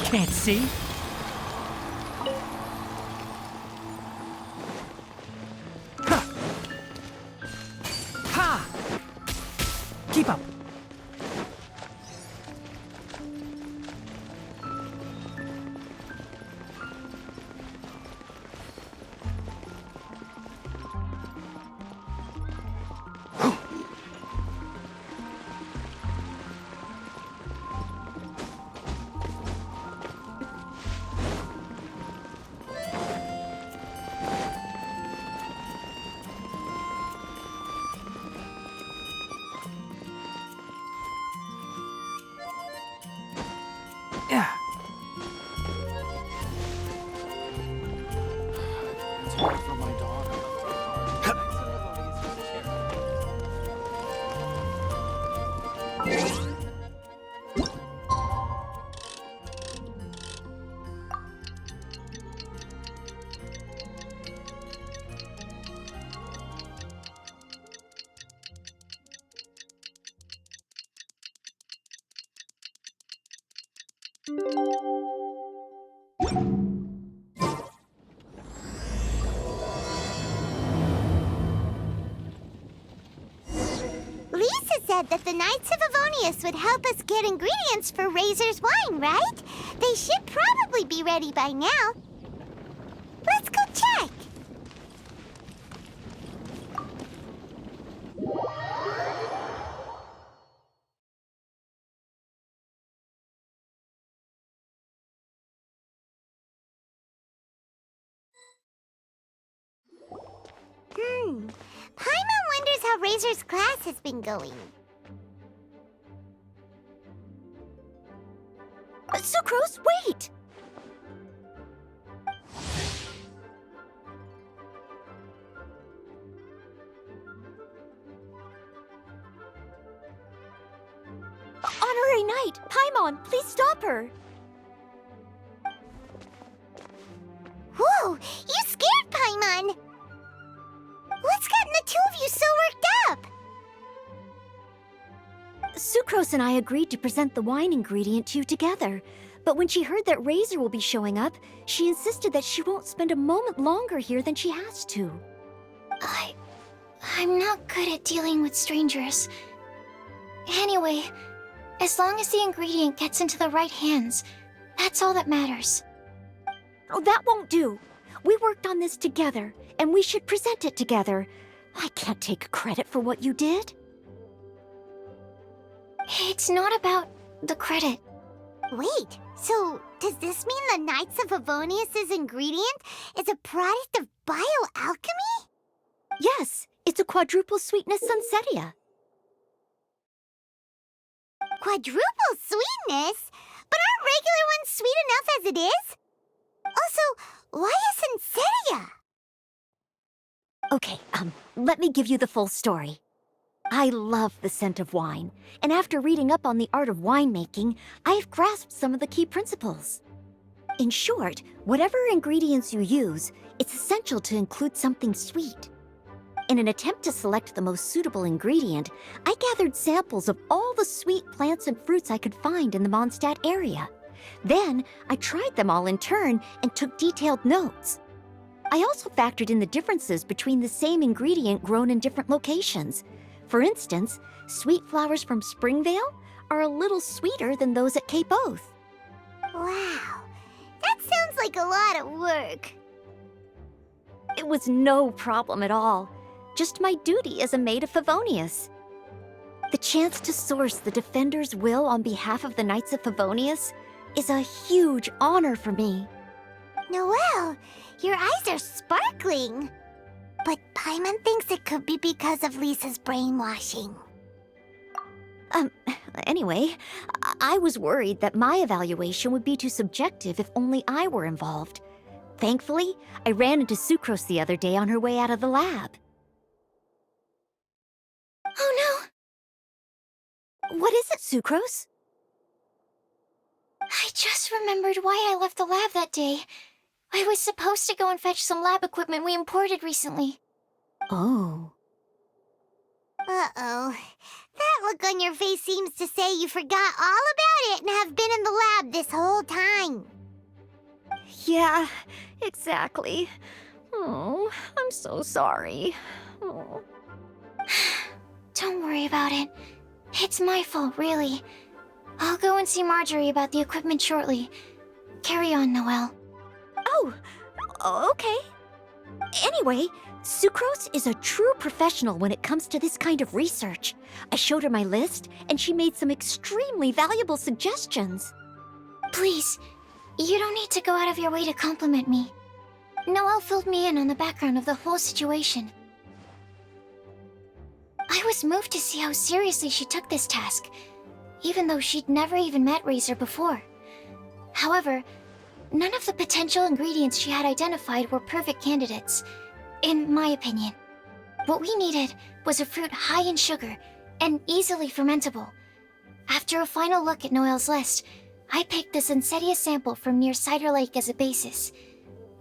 Can't see. Ha! Ha! Keep up. Yeah. It's hard for my daughter. Lisa said that the Knights of Avonius would help us get ingredients for Razor's wine, right? They should probably be ready by now. Let's go check. Paimon wonders how Razor's class has been going. Sucrose, wait! Honorary Knight, Paimon, please stop her! Whoa, you scared Paimon! What's gotten the two of you so worked up? Sucrose and I agreed to present the wine ingredient to you together. But when she heard that Razor will be showing up, she insisted that she won't spend a moment longer here than she has to. I'm not good at dealing with strangers. Anyway, as long as the ingredient gets into the right hands, that's all that matters. Oh, that won't do. We worked on this together, and we should present it together. I can't take credit for what you did. It's not about the credit. Wait, so does this mean the Knights of Avonius' ingredient is a product of bioalchemy? Yes, it's a quadruple sweetness sunsetia. Quadruple sweetness? But aren't regular ones sweet enough as it is? Also, why isn't Seria? Okay, let me give you the full story. I love the scent of wine, and after reading up on the art of winemaking, I've grasped some of the key principles. In short, whatever ingredients you use, it's essential to include something sweet. In an attempt to select the most suitable ingredient, I gathered samples of all the sweet plants and fruits I could find in the Mondstadt area. Then, I tried them all in turn and took detailed notes. I also factored in the differences between the same ingredient grown in different locations. For instance, sweet flowers from Springvale are a little sweeter than those at Cape Oath. Wow, that sounds like a lot of work. It was no problem at all. Just my duty as a maid of Favonius. The chance to source the Defender's will on behalf of the Knights of Favonius is a huge honor for me. Noelle, your eyes are sparkling. But Paimon thinks it could be because of Lisa's brainwashing. Anyway, I was worried that my evaluation would be too subjective if only I were involved. Thankfully, I ran into Sucrose the other day on her way out of the lab. Oh no! What is it, Sucrose? I just remembered why I left the lab that day. I was supposed to go and fetch some lab equipment we imported recently. Oh. Uh-oh. That look on your face seems to say you forgot all about it and have been in the lab this whole time. Yeah, exactly. Oh, I'm so sorry. Oh. Don't worry about it. It's my fault, really. I'll go and see Marjorie about the equipment shortly. Carry on, Noelle. Oh, okay. Anyway, Sucrose is a true professional when it comes to this kind of research. I showed her my list, and she made some extremely valuable suggestions. Please, you don't need to go out of your way to compliment me. Noelle filled me in on the background of the whole situation. I was moved to see how seriously she took this task, even though she'd never even met Razor before. However, none of the potential ingredients she had identified were perfect candidates, in my opinion. What we needed was a fruit high in sugar and easily fermentable. After a final look at Noelle's list, I picked the Sensetia sample from near Cider Lake as a basis,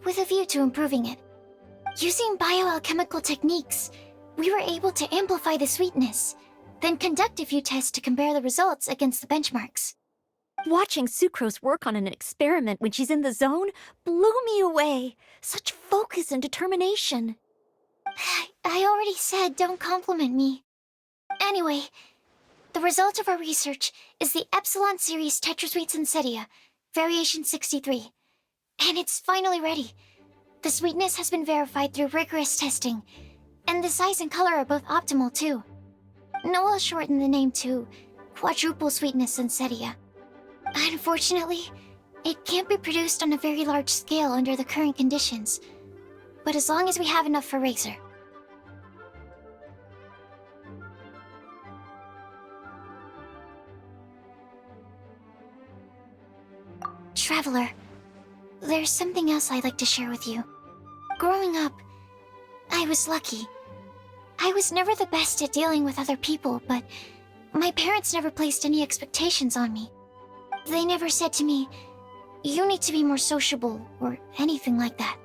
with a view to improving it. Using bioalchemical techniques, we were able to amplify the sweetness, then conduct a few tests to compare the results against the benchmarks. Watching Sucrose work on an experiment when she's in the zone blew me away. Such focus and determination. I already said don't compliment me. Anyway, the result of our research is the Epsilon Series Tetrasweet Sensetia, Variation 63. And it's finally ready. The sweetness has been verified through rigorous testing, and the size and color are both optimal too. Noelle shortened the name to Quadruple Sweetness Sensetia. Unfortunately, it can't be produced on a very large scale under the current conditions, but as long as we have enough for Razor. Traveler, there's something else I'd like to share with you. Growing up, I was lucky. I was never the best at dealing with other people, but my parents never placed any expectations on me. They never said to me, "You need to be more sociable," or anything like that.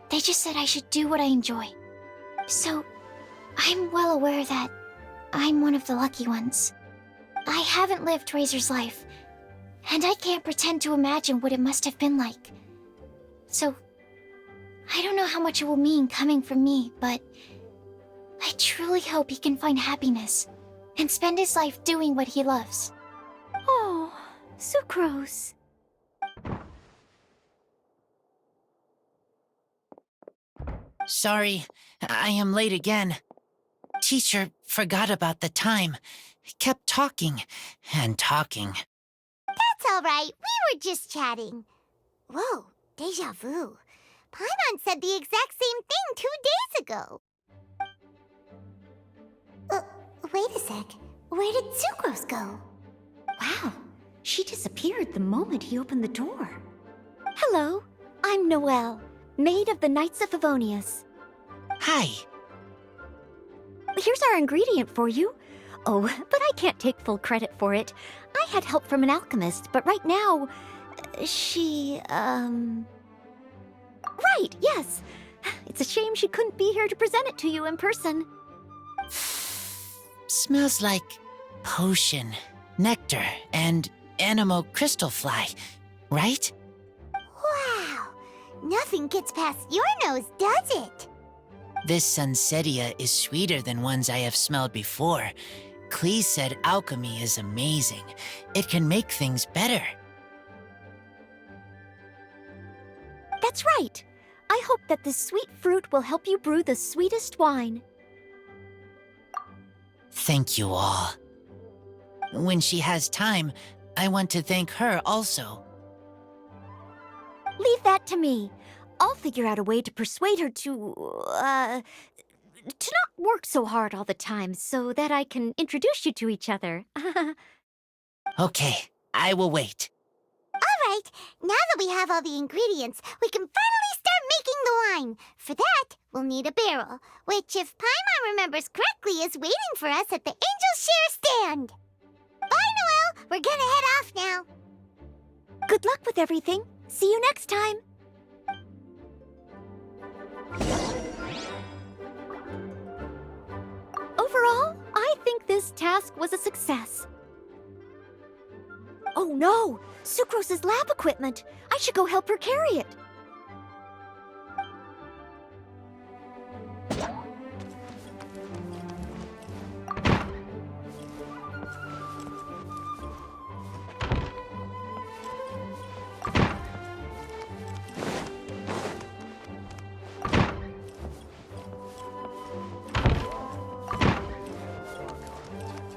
They just said I should do what I enjoy. So, I'm well aware that I'm one of the lucky ones. I haven't lived Razor's life, and I can't pretend to imagine what it must have been like. So, I don't know how much it will mean coming from me, but I truly hope he can find happiness and spend his life doing what he loves. Oh, Sucrose. Sorry, I am late again. Teacher forgot about the time. Kept talking and talking. That's all right. We were just chatting. Whoa, deja vu. Paimon said the exact same thing 2 days ago. Wait a sec. Where did Sucrose go? Wow, she disappeared the moment he opened the door. Hello, I'm Noelle, maid of the Knights of Favonius. Hi. Here's our ingredient for you. Oh, but I can't take full credit for it. I had help from an alchemist, but right now, she, Right, yes. It's a shame she couldn't be here to present it to you in person. Smells like potion, nectar, and anemo crystal fly, right? Wow! Nothing gets past your nose, does it? This Sunsetia is sweeter than ones I have smelled before. Klee said alchemy is amazing. It can make things better. That's right. I hope that this sweet fruit will help you brew the sweetest wine. Thank you all. When she has time, I want to thank her also. Leave that to me. I'll figure out a way to persuade her to not work so hard all the time so that I can introduce you to each other. Okay, I will wait. All right, now that we have all the ingredients, we can finally start making the wine. For that, we'll need a barrel, which, if Paimon remembers correctly, is waiting for us at the Angel Share stand. Bye, Noelle. We're gonna head off now. Good luck with everything. See you next time. Overall, I think this task was a success. Oh no! Sucrose's lab equipment! I should go help her carry it.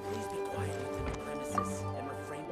Please be quiet within the premises and refrain.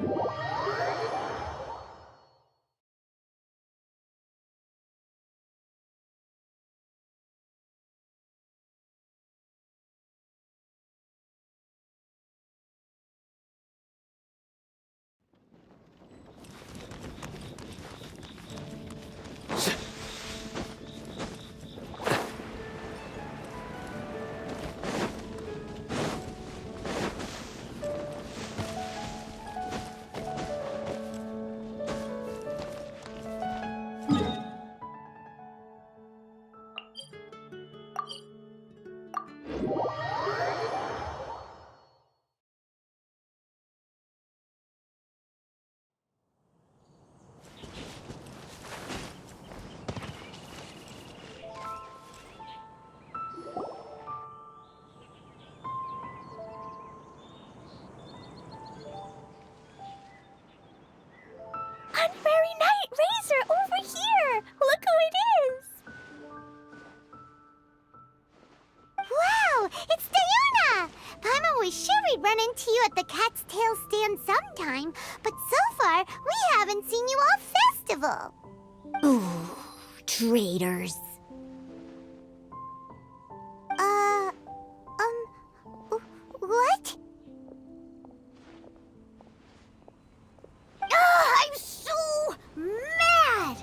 Honorary Knight Razor over here! Look who it is! Wow! It's Diona! Paimon was sure we'd run into you at the Cat's Tail stand sometime, but so far, we haven't seen you all festival. Ooh, traitors. What? I'm so mad!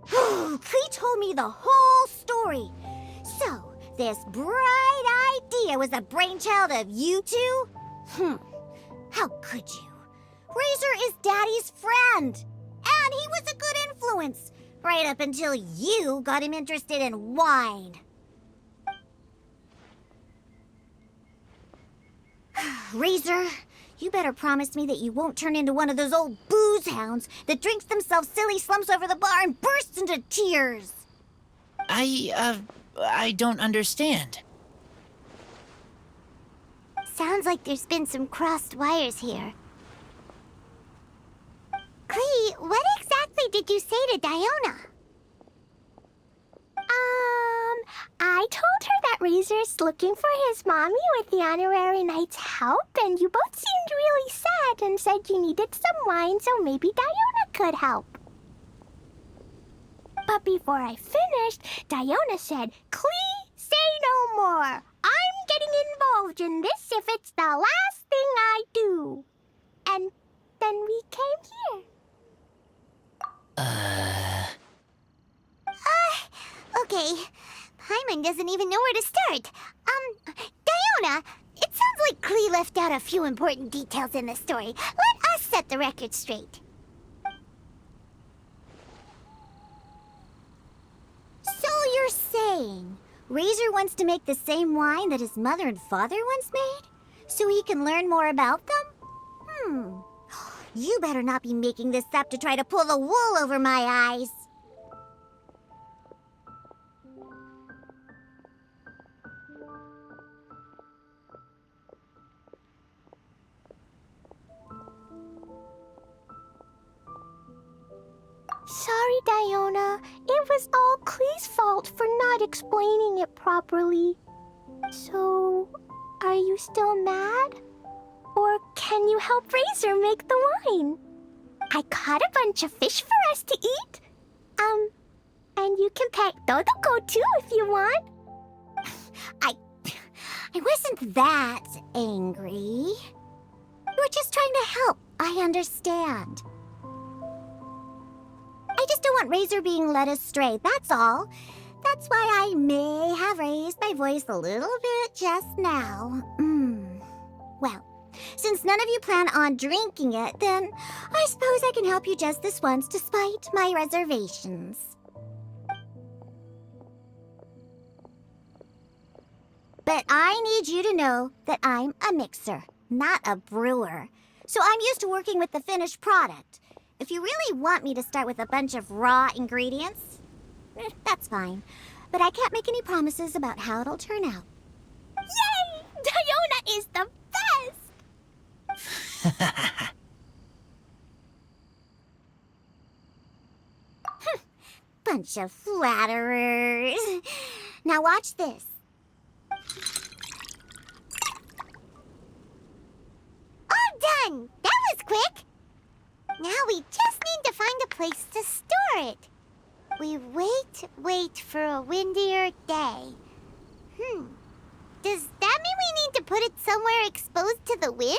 Klee told me the whole story. So, this bright idea was the brainchild of you two? How could you? Razor is Daddy's friend. And he was a good influence. Right up until you got him interested in wine. Razor, you better promise me that you won't turn into one of those old booze hounds that drinks themselves silly, slumps over the bar, and bursts into tears. I don't understand. Sounds like there's been some crossed wires here. Klee, what exactly did you say to Diona? I told her that Razor's looking for his mommy with the Honorary Knight's help, and you both seemed really sad, chat and said you needed some wine, so maybe Diona could help. But before I finished, Diona said, Clee, say no more. I'm getting involved in this if it's the last thing I do. And then we came here. Okay. Paimon doesn't even know where to start. Diona, it sounds like Klee left out a few important details in the story. Let us set the record straight. So you're saying Razor wants to make the same wine that his mother and father once made? So he can learn more about them? You better not be making this up to try to pull the wool over my eyes. Sorry, Diona. It was all Klee's fault for not explaining it properly. So, are you still mad? Or can you help Razor make the wine? I caught a bunch of fish for us to eat. And you can pet Dodoko too if you want. I wasn't that angry. You were just trying to help. I understand. I just don't want Razor being led astray, that's all. That's why I may have raised my voice a little bit just now. Well, since none of you plan on drinking it, then I suppose I can help you just this once despite my reservations. But I need you to know that I'm a mixer, not a brewer. So I'm used to working with the finished product. If you really want me to start with a bunch of raw ingredients, that's fine. But I can't make any promises about how it'll turn out. Yay! Diona is the best! Bunch of flatterers. Now watch this. All done! That was quick! Now we just need to find a place to store it. We wait for a windier day. Does that mean we need to put it somewhere exposed to the wind?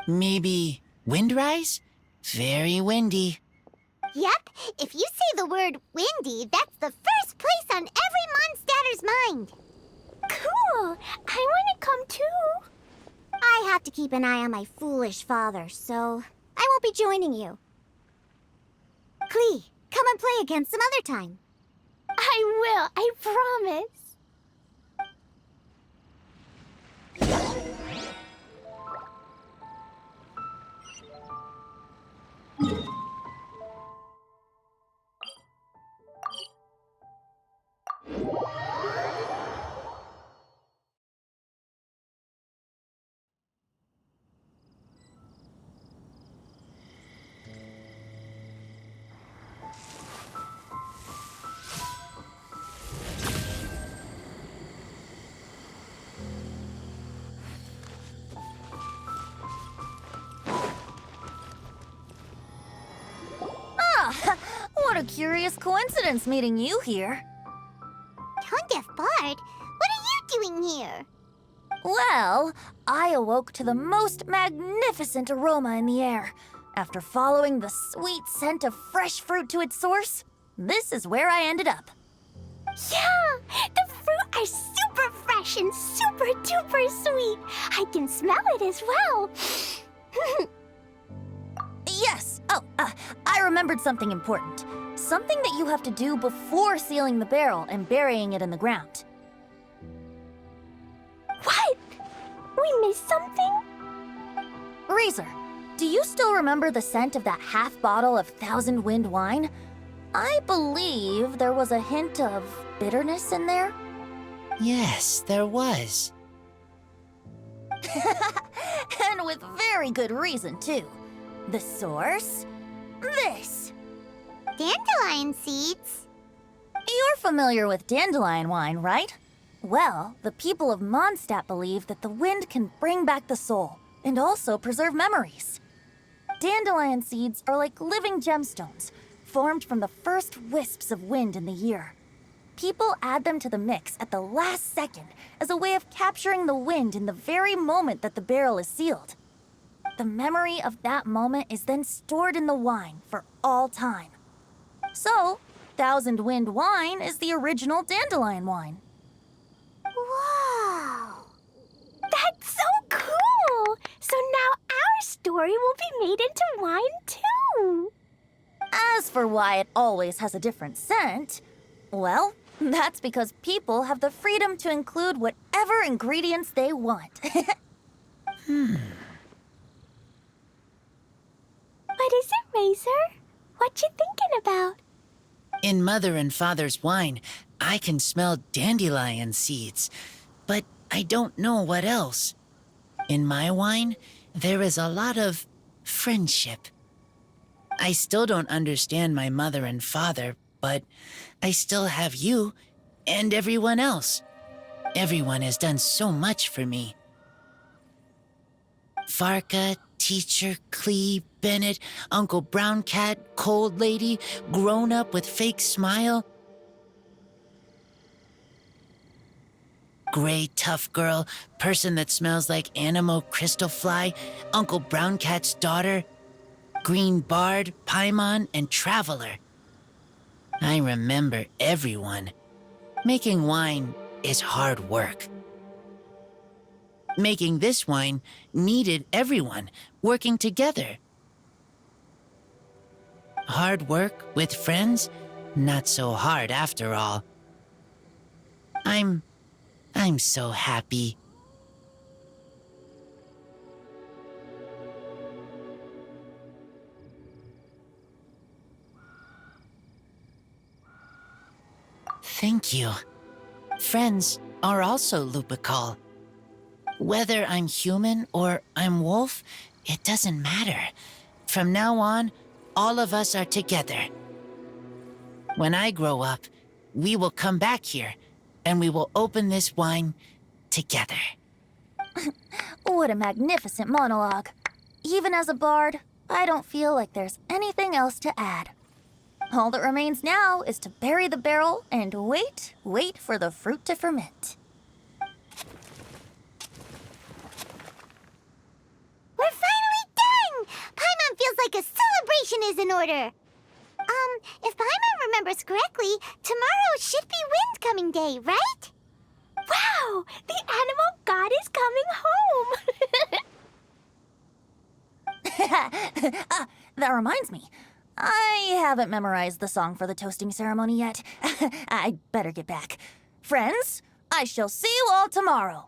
Maybe Windrise? Very windy. Yep, if you say the word windy, that's the first place on every Mondstatter's mind. Cool! I want to come too. I have to keep an eye on my foolish father, so I won't be joining you. Klee, come and play again some other time. I will, I promise. What a curious coincidence meeting you here. Tone-deaf Bard, what are you doing here? Well, I awoke to the most magnificent aroma in the air. After following the sweet scent of fresh fruit to its source, this is where I ended up. Yeah, the fruit are super fresh and super duper sweet. I can smell it as well. Yes! Oh, I remembered something important. Something that you have to do before sealing the barrel and burying it in the ground. What? We missed something? Razor, do you still remember the scent of that half bottle of Thousand Wind wine? I believe there was a hint of bitterness in there. Yes, there was. And with very good reason, too. The source? This. Dandelion seeds? You're familiar with dandelion wine, right? Well, the people of Mondstadt believe that the wind can bring back the soul, and also preserve memories. Dandelion seeds are like living gemstones, formed from the first wisps of wind in the year. People add them to the mix at the last second as a way of capturing the wind in the very moment that the barrel is sealed. The memory of that moment is then stored in the wine for all time. So, Thousand Wind wine is the original dandelion wine. Wow! That's so cool! So now our story will be made into wine too! As for why it always has a different scent, well, that's because people have the freedom to include whatever ingredients they want. What is it, Razor? What you thinking about? In Mother and Father's wine, I can smell dandelion seeds, but I don't know what else. In my wine, there is a lot of friendship. I still don't understand my mother and father, but I still have you and everyone else. Everyone has done so much for me. Farka, Teacher, Clee, Bennett, Uncle Brown Cat, Cold Lady, Grown Up with Fake Smile, Gray Tough Girl, Person that Smells like Animo Crystal Fly, Uncle Brown Cat's Daughter, Green Bard, Paimon, and Traveler. I remember everyone. Making wine is hard work. Making this wine needed everyone working together. Hard work with friends? Not so hard after all. I'm so happy. Thank you. Friends are also Lupical. Whether I'm human or I'm wolf, it doesn't matter. From now on, all of us are together. When I grow up, we will come back here, and we will open this wine together. What a magnificent monologue. Even as a bard, I don't feel like there's anything else to add. All that remains now is to bury the barrel and wait for the fruit to ferment. We're finally done! Paimon feels like a celebration is in order. If Paimon remembers correctly, tomorrow should be Wind Coming Day, right? Wow! The animal god is coming home! That reminds me. I haven't memorized the song for the toasting ceremony yet. I'd better get back. Friends, I shall see you all tomorrow.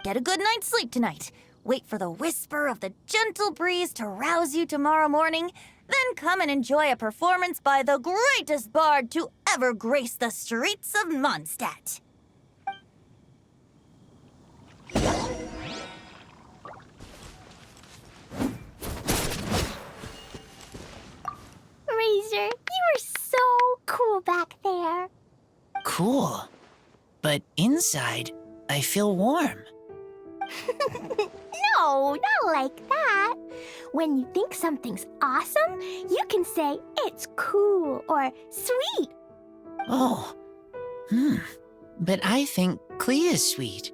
Get a good night's sleep tonight. Wait for the whisper of the gentle breeze to rouse you tomorrow morning. Then come and enjoy a performance by the greatest bard to ever grace the streets of Mondstadt. Razor, you were so cool back there. Cool. But inside, I feel warm. No, not like that. When you think something's awesome, you can say it's cool or sweet. Oh. But I think Clee is sweet.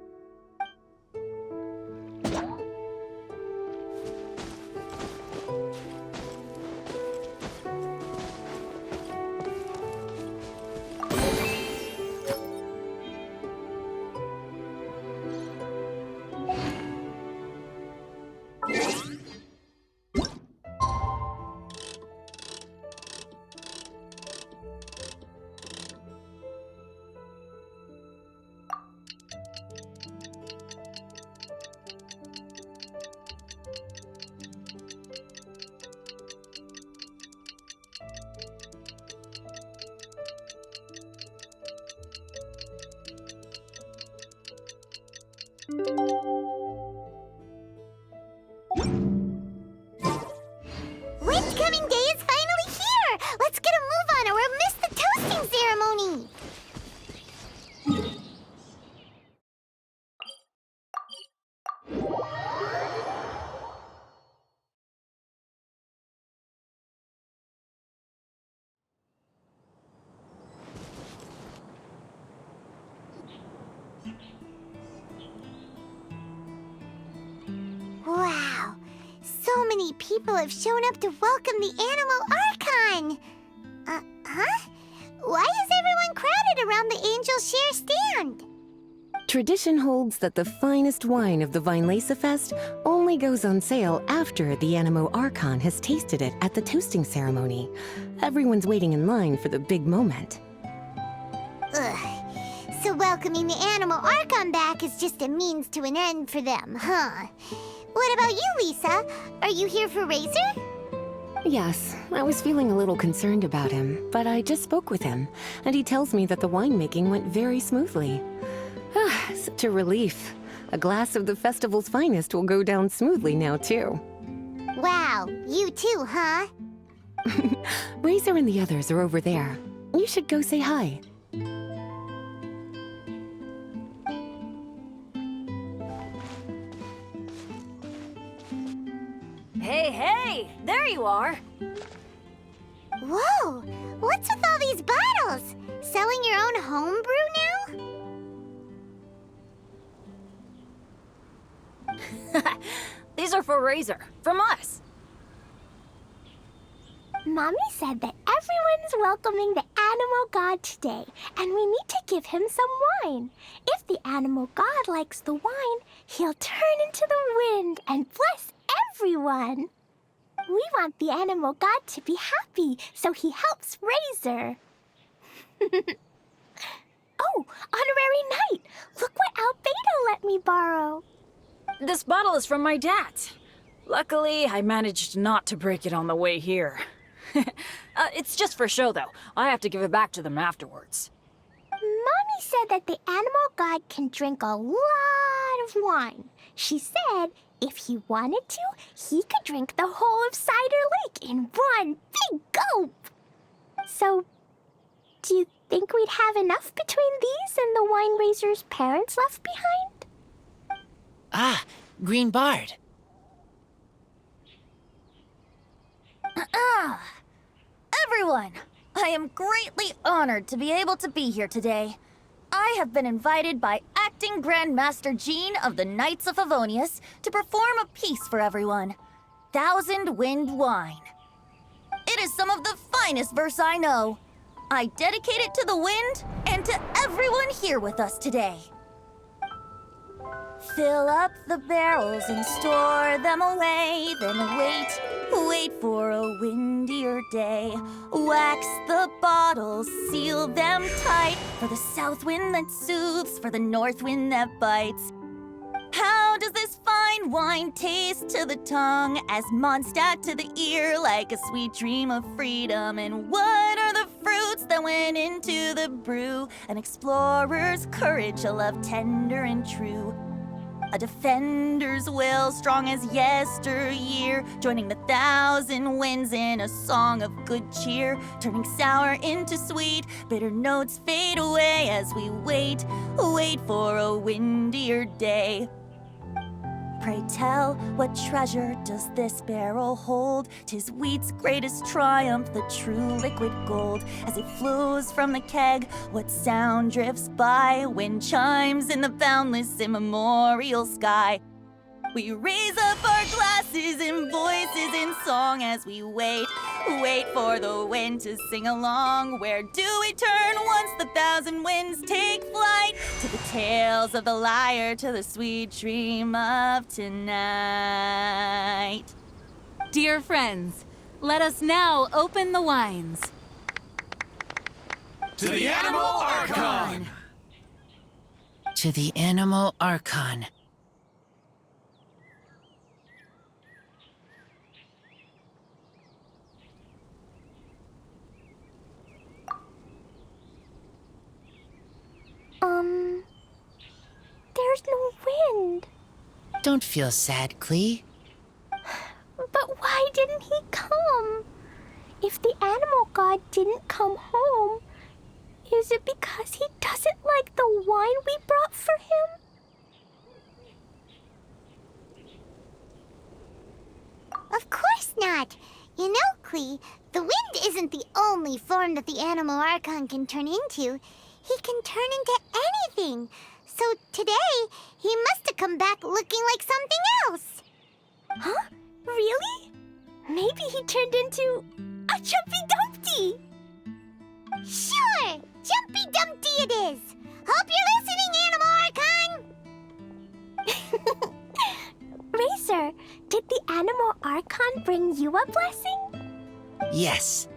Wind Coming Day is finally here! Let's get a move on or we'll miss the toasting ceremony! many people have shown up to welcome the Animal Archon. Huh? Why is everyone crowded around the Angel Share stand? Tradition holds that the finest wine of the Vinelesa Fest only goes on sale after the Animo Archon has tasted it at the toasting ceremony. Everyone's waiting in line for the big moment. Ugh. So welcoming the Animal Archon back is just a means to an end for them, huh? What about you, Lisa? Are you here for Razor? Yes, I was feeling a little concerned about him, but I just spoke with him, and he tells me that the winemaking went very smoothly. Such a relief. A glass of the festival's finest will go down smoothly now, too. Wow, you too, huh? Razor and the others are over there. You should go say hi. Hey, there you are. Whoa, what's with all these bottles? Selling your own homebrew now? These are for Razor, from us. Mommy said that everyone's welcoming the Animal God today, and we need to give him some wine. If the Animal God likes the wine, he'll turn into the wind and bless everyone. We want the Animal God to be happy, so he helps Razor. Oh, honorary knight! Look what Albedo let me borrow. This bottle is from my dad. Luckily, I managed not to break it on the way here. It's just for show, though. I have to give it back to them afterwards. Mommy said that the Animal God can drink a lot of wine. She said if he wanted to, he could drink the whole of Cider Lake in one big gulp. So, do you think we'd have enough between these and the wine raiser's parents left behind? Ah, Green Bard. Everyone, I am greatly honored to be able to be here today. I have been invited by Acting Grand Master Jean of the Knights of Favonius to perform a piece for everyone. Thousand Wind Wine. It is some of the finest verse I know. I dedicate it to the wind and to everyone here with us today. Fill up the barrels and store them away, then wait for a windier day. Wax the bottles, seal them tight, for the south wind that soothes, for the north wind that bites. How does this fine wine taste to the tongue, as Mondstadt to the ear, like a sweet dream of freedom? And what are the fruits that went into the brew? An explorer's courage, a love tender and true. A defender's will, strong as yesteryear, joining the thousand winds in a song of good cheer, turning sour into sweet, bitter notes fade away as we wait for a windier day. Pray tell, what treasure does this barrel hold? 'Tis wheat's greatest triumph, the true liquid gold. As it flows from the keg, what sound drifts by? Wind chimes in the boundless immemorial sky. We raise up our glasses and voices in song as we wait for the wind to sing along. Where do we turn once the thousand winds take flight? To the tales of the lyre, to the sweet dream of tonight. Dear friends, let us now open the wines. To the Animal Archon! To the Animal Archon. There's no wind. Don't feel sad, Klee. But why didn't he come? If the Animal God didn't come home, is it because he doesn't like the wine we brought for him? Of course not. You know, Klee, the wind isn't the only form that the Animal Archon can turn into. He can turn into anything. So today, he must have come back looking like something else. Huh? Really? Maybe he turned into a Jumpy Dumpty. Sure! Jumpy Dumpty it is! Hope you're listening, Animal Archon! Razor, did the Animal Archon bring you a blessing? Yes.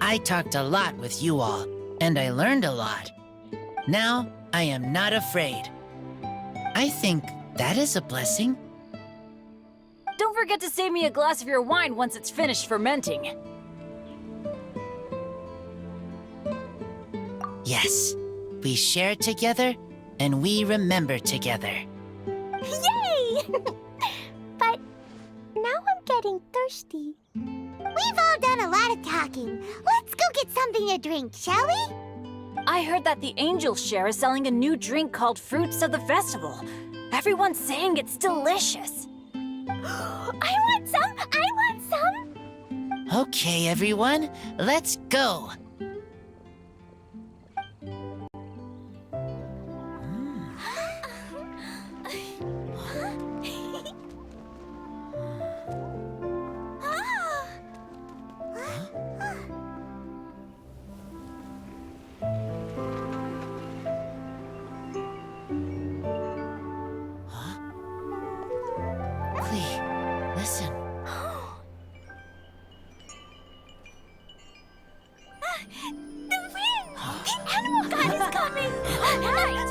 I talked a lot with you all, and I learned a lot. Now, I am not afraid. I think that is a blessing. Don't forget to save me a glass of your wine once it's finished fermenting. Yes, we share together, and we remember together. Yay! But now I'm getting thirsty. We've all done a lot of talking. Let's go get something to drink, shall we? I heard that the Angel Share is selling a new drink called Fruits of the Festival. Everyone's saying it's delicious. I want some! I want some! Okay, everyone, let's go. Listen. The wind! The Animal God is coming! Right!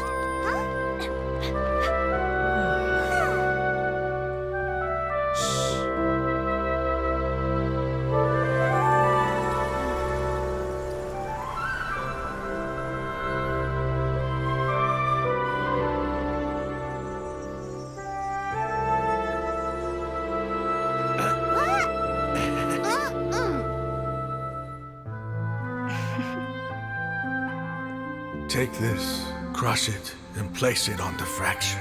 Take this, crush it, and place it on the fracture.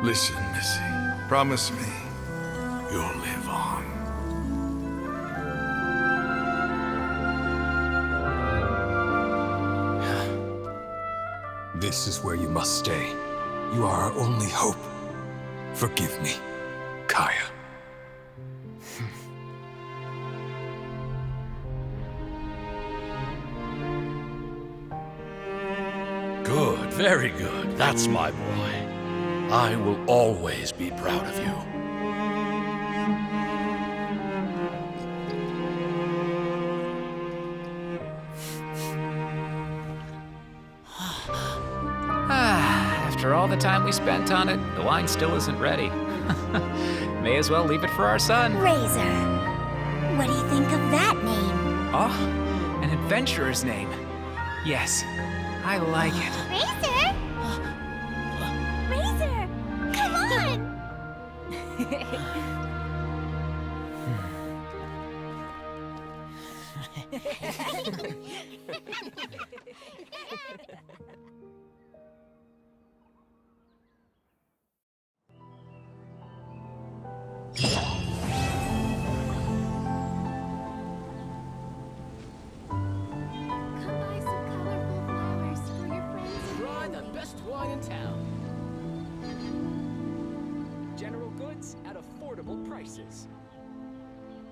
Listen, Missy. Promise me you'll live on. This is where you must stay. You are our only hope. Forgive me, Kaya. Good, very good. That's my boy. I will always be proud of you. After all the time we spent on it, the wine still isn't ready. May as well leave it for our son. Razor. What do you think of that name? Oh, an adventurer's name. Yes, I like it. Razor? Razor! Come Try the best wine in town. General goods at affordable prices.